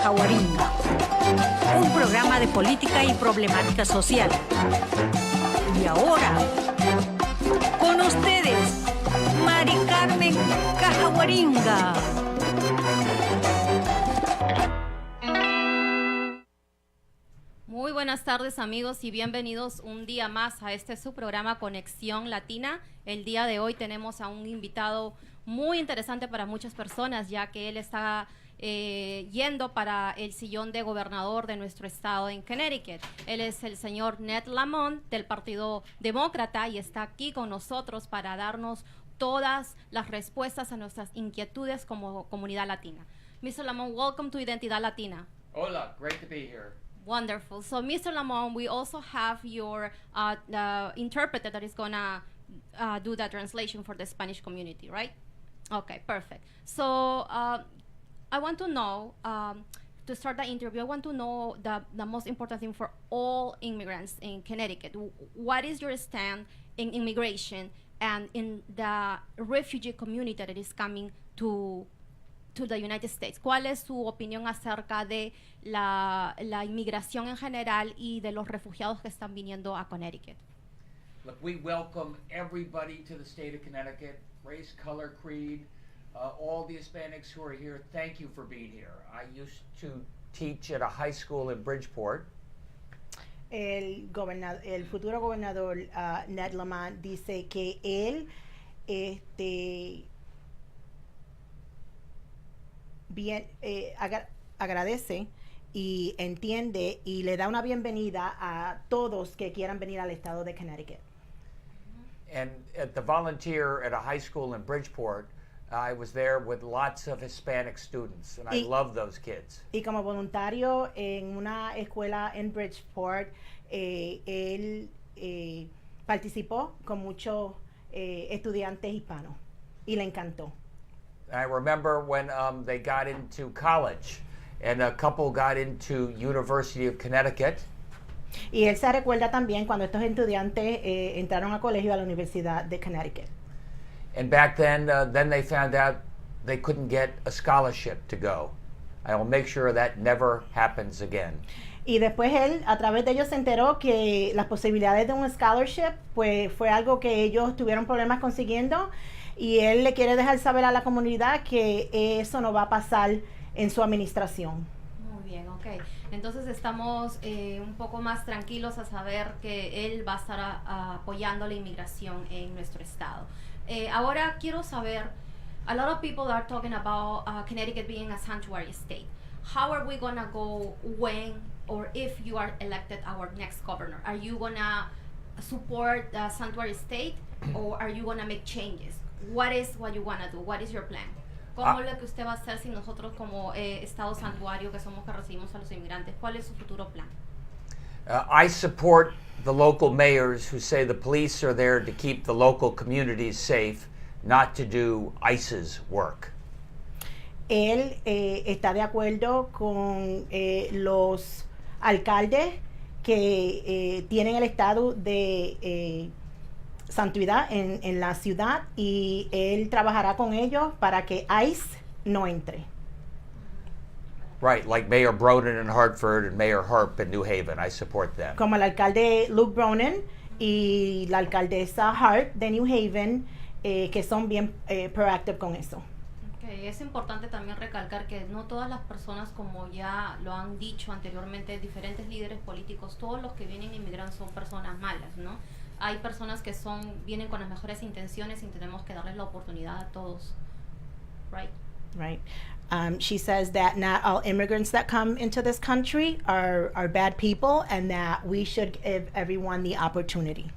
Cajahuaringa, un programa de política y problemática social. Y ahora, con ustedes, Mari Carmen Cajahuaringa. Muy buenas tardes, amigos, y bienvenidos un día más a este su programa Conexión Latina. El día de hoy tenemos a un invitado muy interesante para muchas personas, ya que él está yendo para el sillón de gobernador de nuestro estado en Connecticut. Él es el señor Ned Lamont del Partido Demócrata y está aquí con nosotros para darnos todas las respuestas a nuestras inquietudes como comunidad latina. Mr. Lamont, welcome to Identidad Latina. Hola, great to be here. Wonderful. So, Mr. Lamont, we also have your interpreter that is going to do the translation for the Spanish community, right? Okay, perfect. So, I want to know, to start the interview, I want to know the most important thing for all immigrants in Connecticut. What is your stand in immigration and in the refugee community that is coming to the United States? ¿Cuál es su opinión acerca de la inmigración en general y de los refugiados que están viniendo a Connecticut? Look, we welcome everybody to the state of Connecticut, race, color, creed, all the Hispanics who are here. Thank you for being here. I used to teach at a high school in Bridgeport. El futuro gobernador Ned Lamont dice que él agradece y entiende y le da una bienvenida a todos que quieran venir al estado de Connecticut. And at the volunteer at a high school in Bridgeport, I was there with lots of Hispanic students, and I love those kids. Y como voluntario en una escuela en Bridgeport, él participó con muchos estudiantes hispanos y le encantó. I remember when they got into college, and a couple got into University of Connecticut. Y él se recuerda también cuando estos estudiantes entraron a colegio a la Universidad de Connecticut. And back then they found out they couldn't get a scholarship to go. I will make sure that never happens again. Y después él, a través de ellos, se enteró que las posibilidades de un scholarship, pues fue algo que ellos tuvieron problemas consiguiendo. Y él le quiere dejar saber a la comunidad que eso no va a pasar en su administración. Muy bien, ok. Entonces estamos un poco más tranquilos a saber que él va a estar apoyando la inmigración en nuestro estado. Ahora quiero saber, a lot of people are talking about Connecticut being a sanctuary state. How are we going to go when or if you are elected our next governor? Are you going to support the sanctuary state or are you going to make changes? What is what you want to do? What is your plan? ¿Cómo es lo que usted va a hacer si nosotros como Estado santuario que somos que recibimos a los inmigrantes? ¿Cuál es su futuro plan? I support the local mayors who say the police are there to keep the local communities safe, not to do ICE's work. Él está de acuerdo con los alcaldes que tienen el estado de Santuidad en la ciudad y él trabajará con ellos para que ICE no entre. Right, like Mayor Broden in Hartford and Mayor Harp in New Haven. I support them. Como el alcalde Luke Bronen y la alcaldesa Hart de New Haven, que son bien proactive con eso. Okay. Es importante también recalcar que no todas las personas, como ya lo han dicho anteriormente diferentes líderes políticos, todos los que vienen inmigrantes son personas malas, ¿no? Hay personas que vienen con las mejores intenciones y tenemos que darles la oportunidad a todos. Right? Right. She says that not all immigrants that come into this country are bad people and that we should give everyone the opportunity.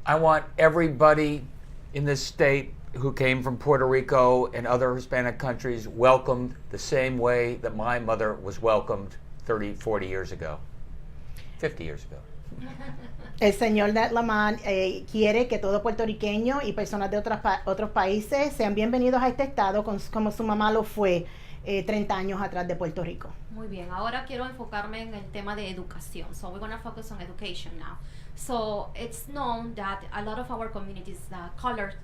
I want everybody in this state who came from Puerto Rico and other Hispanic countries welcomed the same way that my mother was welcomed 30, 40 years ago, 50 years ago. El señor Ned Lamont quiere que todo puertorriqueño y personas de otros países sean bienvenidos a este estado como su mamá lo fue 30 años atrás de Puerto Rico. Muy bien, ahora quiero enfocarme en el tema de educación. So we're going to focus on education now. So it's known that a lot of our communities,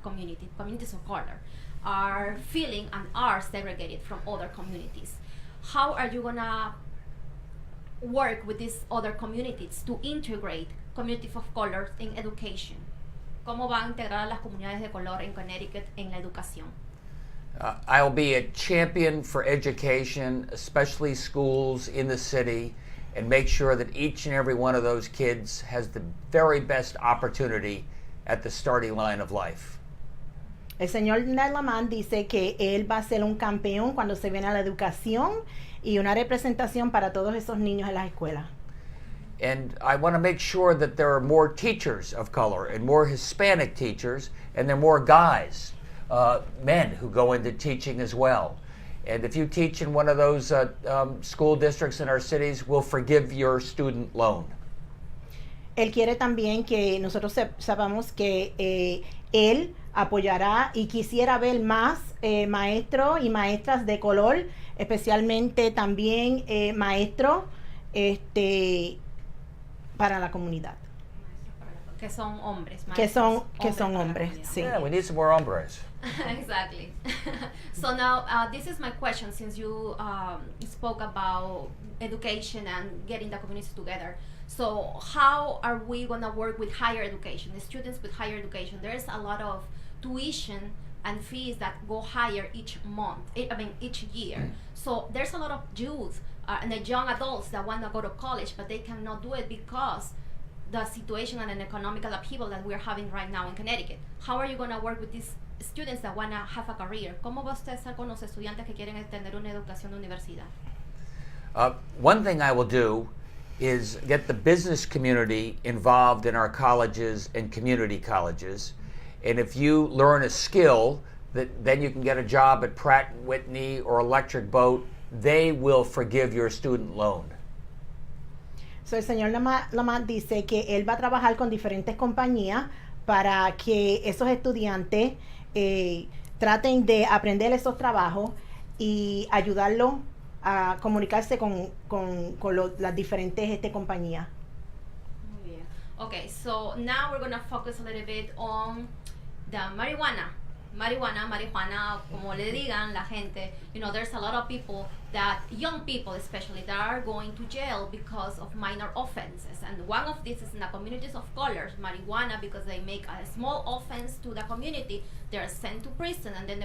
communities of color, are feeling and are segregated from other communities. how are you gonna work with these other communities to integrate communities of color in education? ¿Cómo van a integrar a las comunidades de color en Connecticut en la educación? I'll be a champion for education, especially schools in the city, and make sure that each and every one of those kids has the very best opportunity at the starting line of life. El señor Ned Lamont dice que él va a ser un campeón cuando se viene a la educación y una representación para todos esos niños en las escuelas. And I want to make sure that there are more teachers of color and more Hispanic teachers, and there are more guys, men who go into teaching as well. And if you teach in one of those school districts in our cities, we'll forgive your student loan. Él quiere también que nosotros sepamos que él apoyará y quisiera ver más maestros y maestras de color, especialmente también maestros para la comunidad. Que son hombres. Que son para la hombres, comunidad. sí. Yeah, we need some more hombres. Exactly. So now, this is my question, since you spoke about education and getting the communities together. So how are we going to work with higher education, the students with higher education? There's a lot of tuition and fees that go higher each month, each year. So there's a lot of youth and the young adults that want to go to college, but they cannot do it because the situation and an economical upheaval that we're having right now in Connecticut. How are you going to work with these students that want to have a career? ¿Cómo va usted a estar con los estudiantes que quieren tener una educación de universidad? One thing I will do is get the business community involved in our colleges and community colleges. And if you learn a skill that then you can get a job at Pratt & Whitney or Electric Boat, they will forgive your student loan. So, el señor Lamont dice que él va a trabajar con diferentes compañías para que esos estudiantes traten de aprender esos trabajos y ayudarlos a comunicarse con las diferentes compañías. Muy bien. Okay, so now we're going to focus a little bit on the marijuana, como le digan la gente. You know, there's a lot of people young people especially, that are going to jail because of minor offenses. And one of these is in the communities of color, marijuana, because they make a small offense to the community, they're sent to prison, and then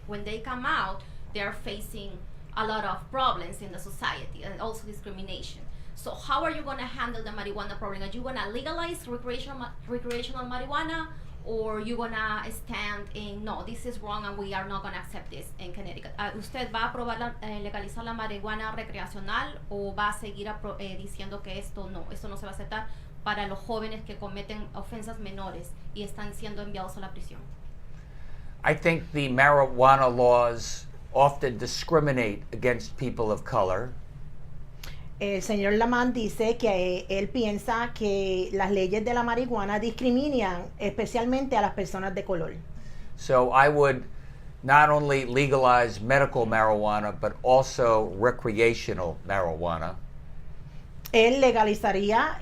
when they come out, they're facing a lot of problems in the society and also discrimination. So how are you going to handle the marijuana problem? Are you going to legalize recreational marijuana, or you going to stand in, no, this is wrong and we are not going to accept this in Connecticut? ¿Usted va a aprobar legalizar la marihuana recreacional, o va a seguir diciendo que esto no se va a aceptar para los jóvenes que cometen ofensas menores y están siendo enviados a la prisión? I think the marijuana laws often discriminate against people of color. El señor Lamont dice que él piensa que las leyes de la marihuana discriminan especialmente a las personas de color. So I would not only legalize medical marijuana, but also recreational marijuana. Él legalizaría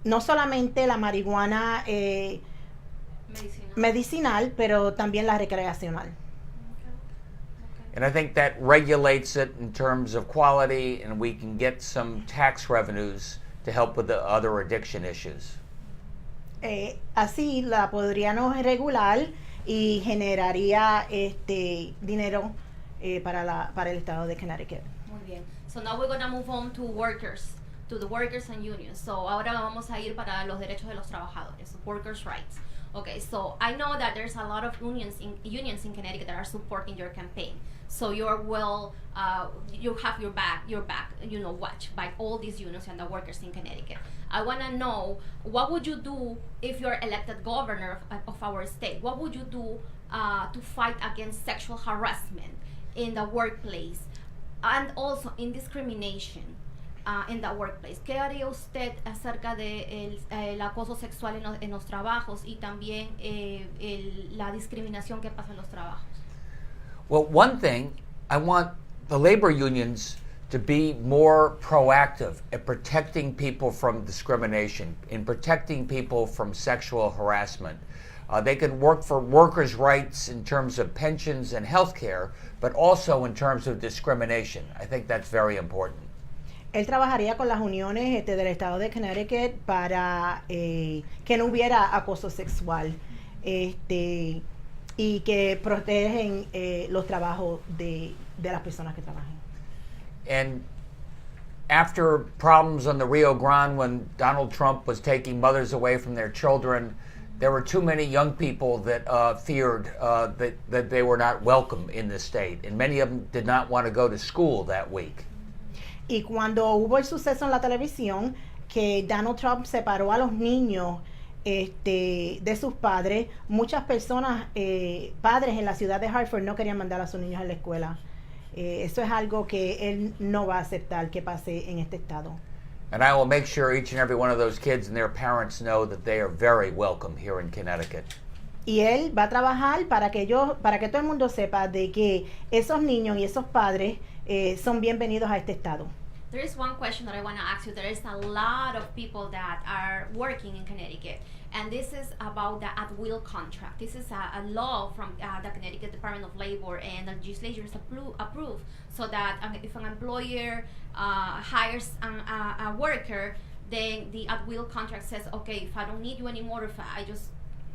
no solamente la marihuana medicinal, pero también la recreacional. And I think that regulates it in terms of quality, and we can get some tax revenues to help with the other addiction issues. Así la podríamos regular y generaría dinero para el estado de Connecticut. Muy bien. So now we're going to move on to the workers and unions. So ahora vamos a ir para los derechos de los trabajadores, workers' rights. Okay, so I know that there's a lot of unions in Connecticut that are supporting your campaign. So you're you have your back, you know, watched by all these unions and the workers in Connecticut. I want to know, what would you do if you're elected governor of our state? What would you do to fight against sexual harassment in the workplace and also in discrimination in the workplace? ¿Qué haría usted acerca de el acoso sexual en los trabajos y también la discriminación que pasa en los trabajos? Well, one thing, I want the labor unions to be more proactive at protecting people from discrimination, in protecting people from sexual harassment. They can work for workers' rights in terms of pensions and health care, but also in terms of discrimination. I think that's very important. Él trabajaría con las uniones del estado de Connecticut para que no hubiera acoso sexual y que protegen los trabajos de las personas que trabajan. And after problems on the Rio Grande when Donald Trump was taking mothers away from their children, there were too many young people that feared that they were not welcome in the state, and many of them did not want to go to school that week. Y cuando hubo el suceso en la televisión que Donald Trump separó a los niños de sus padres, muchas personas, padres en la ciudad de Hartford no querían mandar a sus niños a la escuela. Eso es algo que él no va a aceptar que pase en este estado. And I will make sure each and every one of those kids and their parents know that they are very welcome here in Connecticut. Y él va a trabajar para que todo el mundo sepa de que esos niños y esos padres son bienvenidos a este estado. There is one question that I want to ask you. There is a lot of people that are working in Connecticut, and this is about the at-will contract. This is a law from the Connecticut Department of Labor, and the legislature is approved so that if an employer hires a worker, then the at-will contract says, okay, if I don't need you anymore, if I just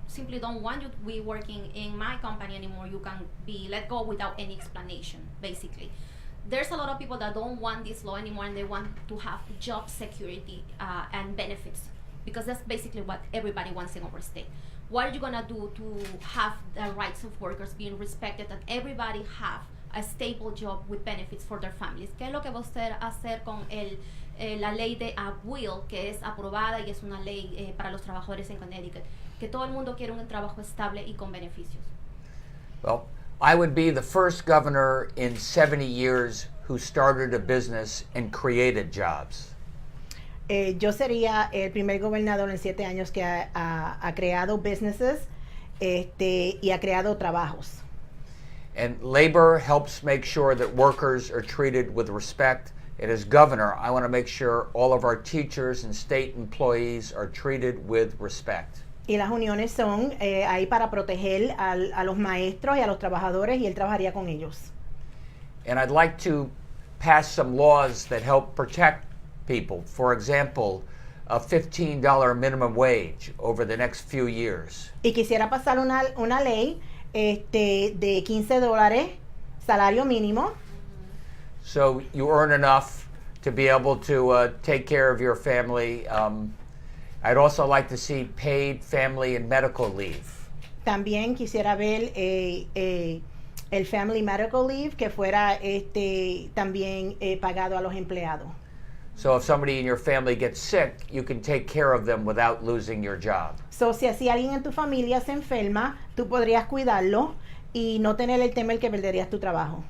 simply don't want you to be working in my company anymore, you can be let go without any explanation, basically. There's a lot of people that don't want this law anymore, and they want to have job security and benefits, because that's basically what everybody wants in our state. What are you gonna do to have the rights of workers being respected, that everybody have a stable job with benefits for their families? ¿Qué es lo que va usted a hacer con la ley de at-will, que es aprobada y es una ley para los trabajadores en Connecticut? Que todo el mundo quiere un trabajo estable y con beneficios. Well, I would be the first governor in 70 years who started a business and created jobs. Yo sería el primer gobernador en 7 años que ha creado businesses y ha creado trabajos. And labor helps make sure that workers are treated with respect. And as governor, I want to make sure all of our teachers and state employees are treated with respect. Y las uniones son ahí para proteger a los maestros y a los trabajadores, y él trabajaría con ellos. And I'd like to pass some laws that help protect people. For example, a $15 minimum wage over the next few years. Y quisiera pasar una ley de $15 salario mínimo. So you earn enough to be able to take care of your family. I'd also like to see paid family and medical leave. También quisiera ver el family medical leave que fuera también pagado a los empleados. So if somebody in your family gets sick, you can take care of them without losing your job. So si alguien en tu familia se enferma, tú podrías cuidarlo y no tener el temor que perderías tu trabajo.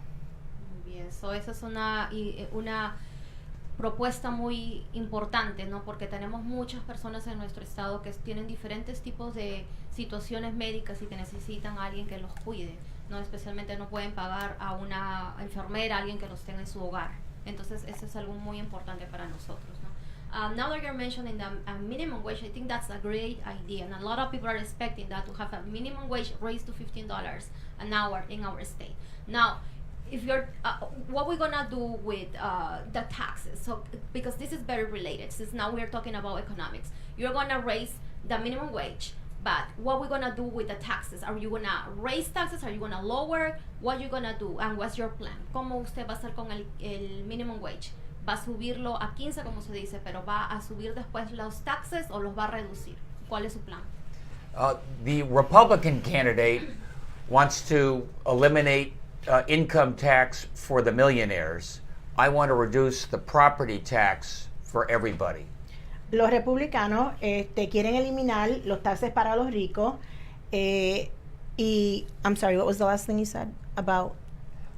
Muy bien, so esa es una propuesta muy importante, ¿no? Porque tenemos muchas personas en nuestro estado que tienen diferentes tipos de situaciones médicas y que necesitan a alguien que los cuide, ¿no? Especialmente no pueden pagar a una enfermera, alguien que los tenga en su hogar. Entonces eso es algo muy importante para nosotros, ¿no? Now that you're mentioning the minimum wage, I think that's a great idea, and a lot of people are expecting that, to have a minimum wage raised to $15 an hour in our state. Now, if you're, what we're gonna do with the taxes? So, because this is very related, since now we're talking about economics. You're gonna raise the minimum wage, but what we're gonna do with the taxes? Are you gonna raise taxes? Are you gonna lower? What are you gonna do? And what's your plan? ¿Cómo usted va a hacer con el minimum wage? ¿Va a subirlo a 15, como se dice, pero va a subir después los taxes o los va a reducir? ¿Cuál es su plan? The Republican candidate wants to eliminate income tax for the millionaires. I want to reduce the property tax for everybody. Los republicanos quieren eliminar los taxes para los ricos. Y I'm sorry, what was the last thing you said about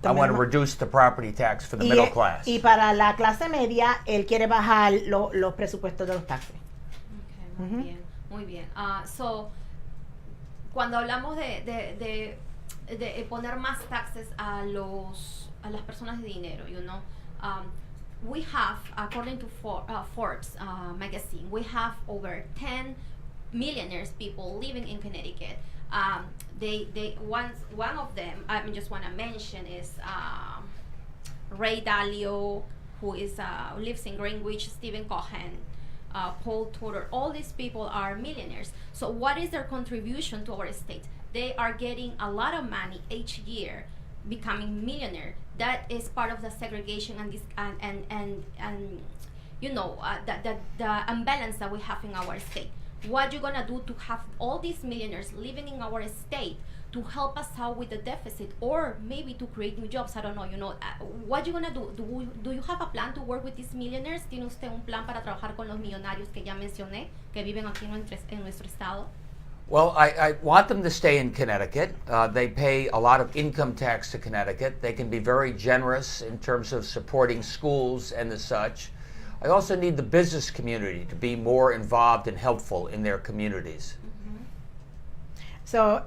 the I want to minimum? reduce the property tax for the middle class. Y para la clase media, él quiere bajar los presupuestos de los taxes. Okay, muy bien, muy bien. So, cuando hablamos de poner más taxes a las personas de dinero, you know, we have, according to Forbes magazine, we have over 10 millionaires people living in Connecticut. One of them I just want to mention is Ray Dalio, who is lives in Greenwich, Stephen Cohen, Paul Tudor. All these people are millionaires. So what is their contribution to our state? They are getting a lot of money each year, becoming millionaire. That is part of the segregation and this and you know the imbalance that we have in our state. What you gonna do to have all these millionaires living in our state to help us out with the deficit, or maybe to create new jobs? I don't know. You know, what you gonna do? Do you have a plan to work with these millionaires? ¿Tiene usted un plan para trabajar con los millonarios que ya mencioné, que viven aquí en nuestro estado? Well, I want them to stay in Connecticut. They pay a lot of income tax to Connecticut. They can be very generous in terms of supporting schools and the such. I also need the business community to be more involved and helpful in their communities. So,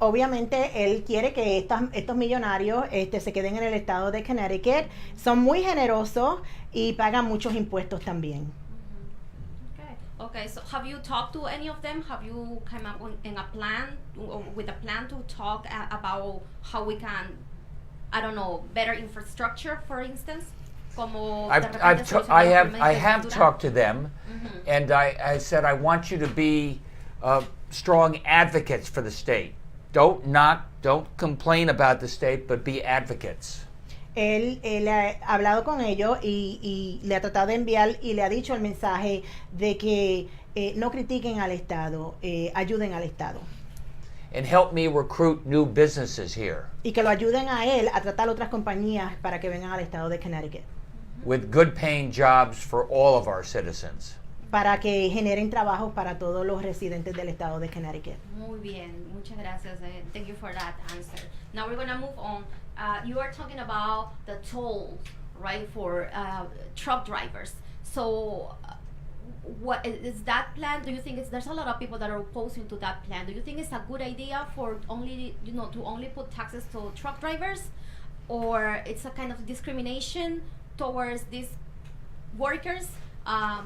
obviamente él quiere que estos millonarios se queden en el estado de Connecticut. Son muy generosos y pagan muchos impuestos también. Okay, so have you talked to any of them? Have you come up with a plan to talk about how we can, I don't know, better infrastructure, for instance? I have talked to them, and I said I want you to be strong advocates for the state. Don't complain about the state, but be advocates. Él ha hablado con ellos y le ha tratado de enviar y le ha dicho el mensaje de que no critiquen al Estado, ayuden al Estado. And help me recruit new businesses here. Y que lo ayuden a él a tratar otras compañías para que vengan al estado de Connecticut. With good paying jobs for all of our citizens. Para que generen trabajos para todos los residentes del estado de Connecticut. Muy bien, muchas gracias. Thank you for that answer. Now we're going to move on. You are talking about the toll, right, for truck drivers. So what is that plan? Do you think there's a lot of people that are opposing to that plan? Do you think it's a good idea for only, to only put taxes to truck drivers, or it's a kind of discrimination towards these workers?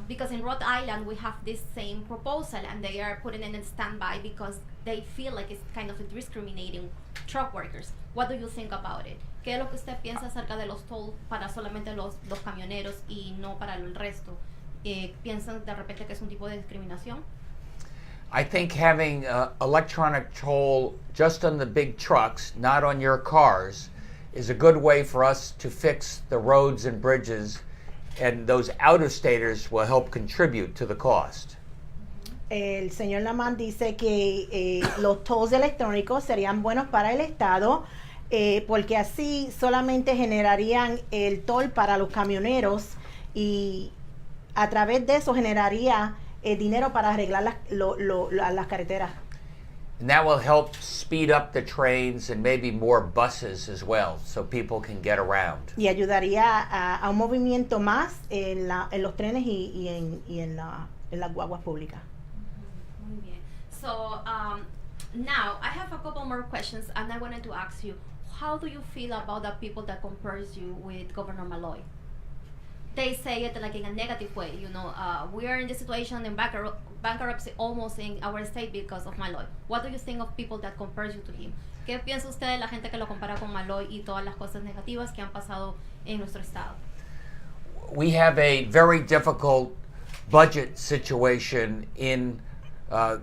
Because in Rhode Island we have this same proposal, and they are putting it in standby because they feel like it's kind of discriminating truck workers. What do you think about it? ¿Qué es lo que usted piensa acerca de los tolls para solamente los camioneros y no para el resto? ¿Piensan de repente que es un tipo de discriminación? I think having electronic toll just on the big trucks, not on your cars, is a good way for us to fix the roads and bridges, and those out-of-staters will help contribute to the cost. El señor Lamont dice que los tolls electrónicos serían buenos para el Estado, porque así solamente generarían el toll para los camioneros y a través de eso generaría dinero para arreglar las carreteras. And that will help speed up the trains and maybe more buses as well, so people can get around. Y ayudaría a un movimiento más en los trenes y en las guaguas públicas. Muy bien. So now I have a couple more questions, and I wanted to ask you, how do you feel about the people that compares you with Governor Malloy? They say it like in a negative way, we are in this situation in bankruptcy almost in our state because of Malloy. What do you think of people that compares you to him? ¿Qué piensa usted de la gente que lo compara con Malloy y todas las cosas negativas que han pasado en nuestro estado? We have a very difficult budget situation in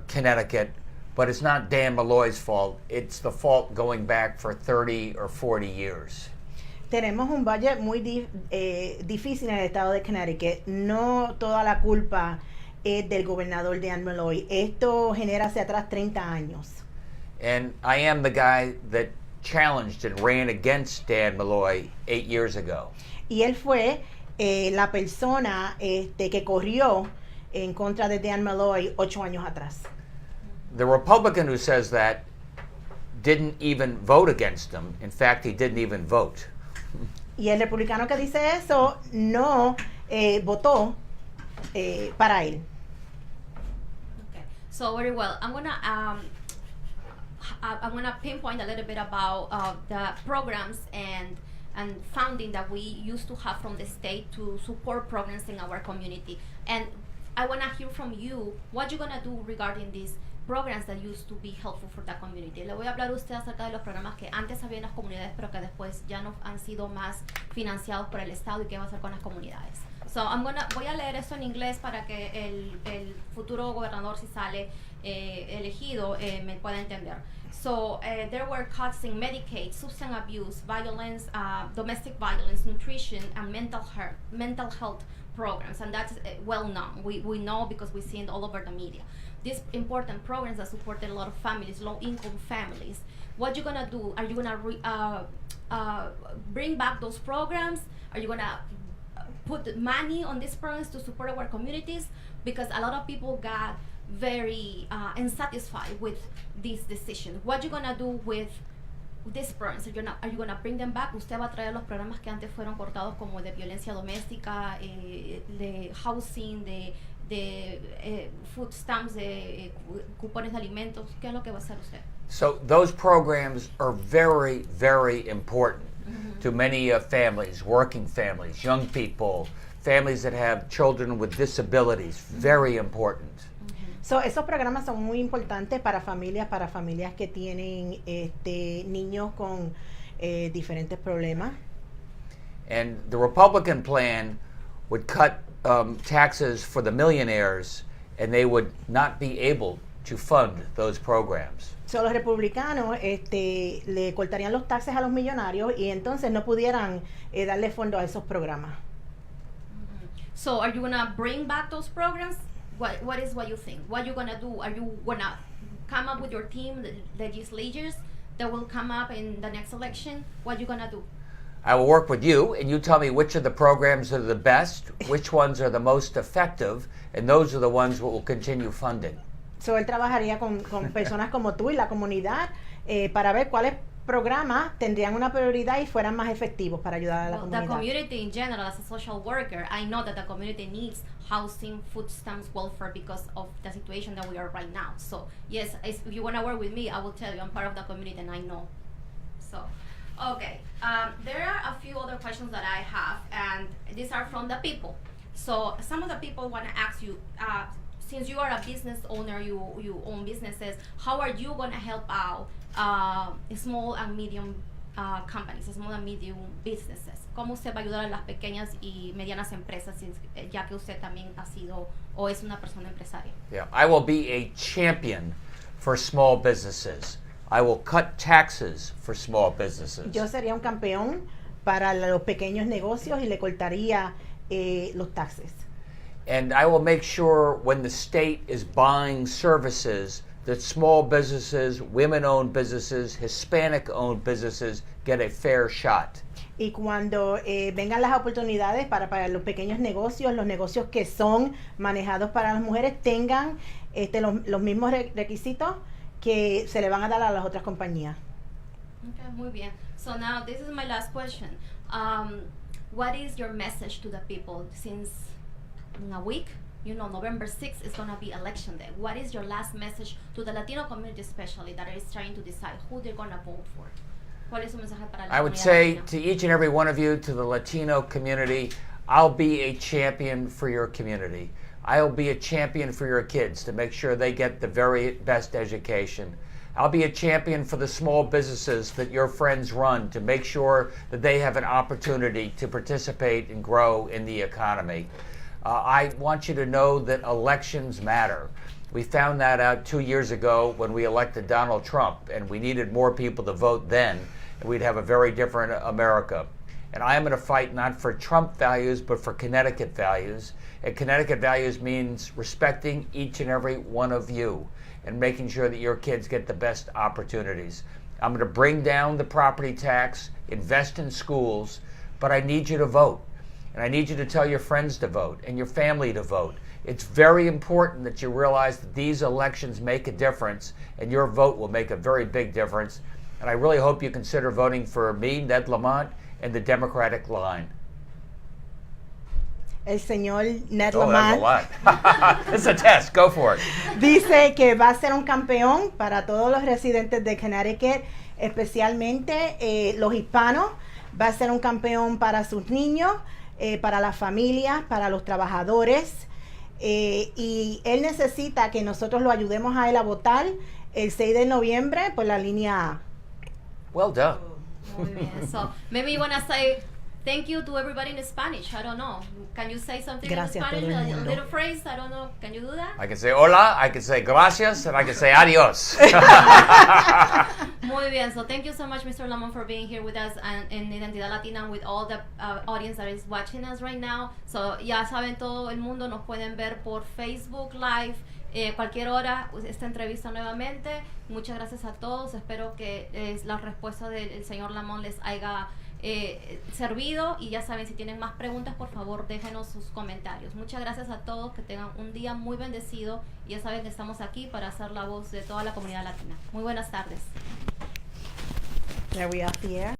Connecticut, but it's not Dan Malloy's fault. It's the fault going back for 30 or 40 years. Tenemos un budget muy difícil en el estado de Connecticut. No toda la culpa es del gobernador Dan Malloy. Esto genera hacia atrás 30 años. And I am the guy that challenged and ran against Dan Malloy 8 years ago. Y él fue la persona que corrió en contra de Dan Malloy 8 años atrás. The Republican who says that didn't even vote against him. In fact, he didn't even vote. Y el republicano que dice eso no votó para él. Okay, so very well. I'm gonna pinpoint a little bit about the programs and funding that we used to have from the state to support programs in our community. And I want to hear from you what you're going to do regarding these programs that used to be helpful for the community. Le voy a hablar a usted acerca de los programas que antes había en las comunidades, pero que después ya no han sido más financiados por el Estado y qué va a hacer con las comunidades. So voy a leer esto en inglés para que el futuro gobernador, si sale elegido, me pueda entender. So there were cuts in Medicaid, substance abuse, violence, domestic violence, nutrition, and mental health programs, and that's well known. We know because we see it all over the media. These important programs that supported a lot of families, low-income families. What you gonna do? Are you gonna bring back those programs? Are you gonna put money on these programs to support our communities? Because a lot of people got very unsatisfied with this decision. What you gonna do with these programs? Are you gonna bring them back? Usted va a traer los programas que antes fueron cortados, como de violencia doméstica, de housing, de food stamps, de cupones de alimentos. ¿Qué es lo que va a hacer usted? So those programs are very, very important to many families, working families, young people, families that have children with disabilities. Very important. So, esos programas son muy importantes para familias que tienen niños con diferentes problemas. And the Republican plan would cut taxes for the millionaires, and they would not be able to fund those programs. So, los republicanos le cortarían los taxes a los millonarios y entonces no pudieran darle fondo a esos programas. So, are you gonna bring back those programs? What is what you think? What you gonna do? Are you gonna come up with your team, the legislators that will come up in the next election? What you gonna do? I will work with you, and you tell me which of the programs are the best, which ones are the most effective, and those are the ones that will continue funding. So, él trabajaría con personas como tú y la comunidad para ver cuáles programas tendrían una prioridad y fueran más efectivos para ayudar a la comunidad. The community in general, as a social worker, I know that the community needs housing, food stamps, welfare because of the situation that we are right now. So yes, if you want to work with me, I will tell you I'm part of the community and I know. So, okay, there are a few other questions that I have, and these are from the people. So some of the people want to ask you, since you are a business owner, you own businesses, how are you going to help out small and medium companies, small and medium businesses? ¿Cómo usted va a ayudar a las pequeñas y medianas empresas, ya que usted también ha sido o es una persona empresaria? Yeah, I will be a champion for small businesses. I will cut taxes for small businesses. Yo sería un campeón para los pequeños negocios y le cortaría los taxes. And I will make sure when the state is buying services that small businesses, women-owned businesses, Hispanic-owned businesses get a fair shot. Y cuando vengan las oportunidades para pagar los pequeños negocios, los negocios que son manejados para las mujeres tengan los mismos requisitos que se le van a dar a las otras compañías. Okay, muy bien. So now this is my last question. What is your message to the people? Since in a week, you know, November 6th is going to be election day. What is your last message to the Latino community especially that is trying to decide who they're going to vote for? ¿Cuál es su mensaje para la I would comunidad say latina? to each and every one of you, to the Latino community, I'll be a champion for your community. I'll be a champion for your kids to make sure they get the very best education. I'll be a champion for the small businesses that your friends run to make sure that they have an opportunity to participate and grow in the economy. I want you to know that elections matter. We found that out 2 years ago when we elected Donald Trump, and we needed more people to vote then, and we'd have a very different America. And I am going to fight not for Trump values, but for Connecticut values. And Connecticut values means respecting each and every one of you and making sure that your kids get the best opportunities. I'm going to bring down the property tax, invest in schools, but I need you to vote. And I need you to tell your friends to vote and your family to vote. It's very important that you realize that these elections make a difference, and your vote will make a very big difference. And I really hope you consider voting for me, Ned Lamont, and the Democratic line. El señor Ned Oh, that's a Lamont lot. It's a test. Go for it. dice que va a ser un campeón para todos los residentes de Connecticut, especialmente los hispanos. Va a ser un campeón para sus niños, para las familias, para los trabajadores. y él necesita que nosotros lo ayudemos a él a votar el 6 de noviembre por la línea A. Well done. Muy bien. So maybe you want to say thank you to everybody in Spanish. I don't know. Can you say something Gracias in a Spanish? todo el A mundo. little phrase? I don't know. Can you do that? I can say hola, I can say gracias, and I can say adios. Muy bien. So thank you so much, Mr. Lamont, for being here with us and in Identidad Latina with all the audience that is watching us right now. So ya saben, todo el mundo nos pueden ver por Facebook Live. Cualquier hora esta entrevista nuevamente. Muchas gracias a todos. Espero que la respuesta del señor Lamont les haya servido, y ya saben, si tienen más preguntas, por favor déjenos sus comentarios. Muchas gracias a todos, que tengan un día muy bendecido, y ya saben que estamos aquí para hacer la voz de toda la comunidad latina. Muy buenas tardes. There we are here.